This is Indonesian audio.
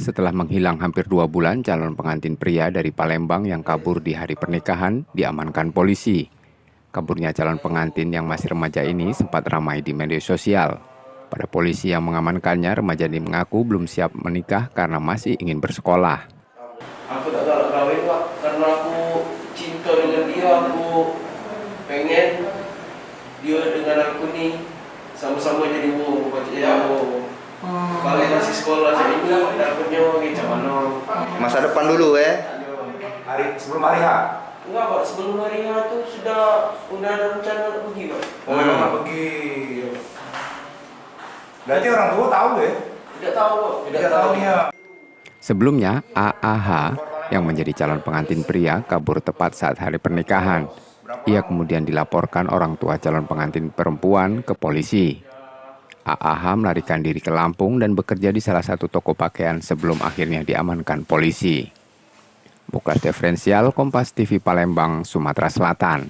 Setelah menghilang hampir 2 bulan, calon pengantin pria dari Palembang yang kabur di hari pernikahan diamankan polisi. Kaburnya calon pengantin yang masih remaja ini sempat ramai di media sosial. Pada polisi yang mengamankannya, remaja ini mengaku belum siap menikah karena masih ingin bersekolah. Aku tak galak kawin Pak, karena aku cinta dengan dia, aku pengen dia dengan aku nih sama-sama jadi wo, jadi wo. Kalau masih sekolah saya ini dapatnya macam mana? Masa depan dulu sebelum hari H. Enggak Pak, sebelum hari H tuh sudah ada rencana pergi Pak. Oh memang nak pergi. Berarti orang tua tahu Tidak tahu Pak, Tidak tahu dia. Sebelumnya, AAH yang menjadi calon pengantin pria kabur tepat saat hari pernikahan. Ia kemudian dilaporkan orang tua calon pengantin perempuan ke polisi. AAH melarikan diri ke Lampung dan bekerja di salah satu toko pakaian sebelum akhirnya diamankan polisi. Buklas Diferensial, Kompas TV Palembang, Sumatera Selatan.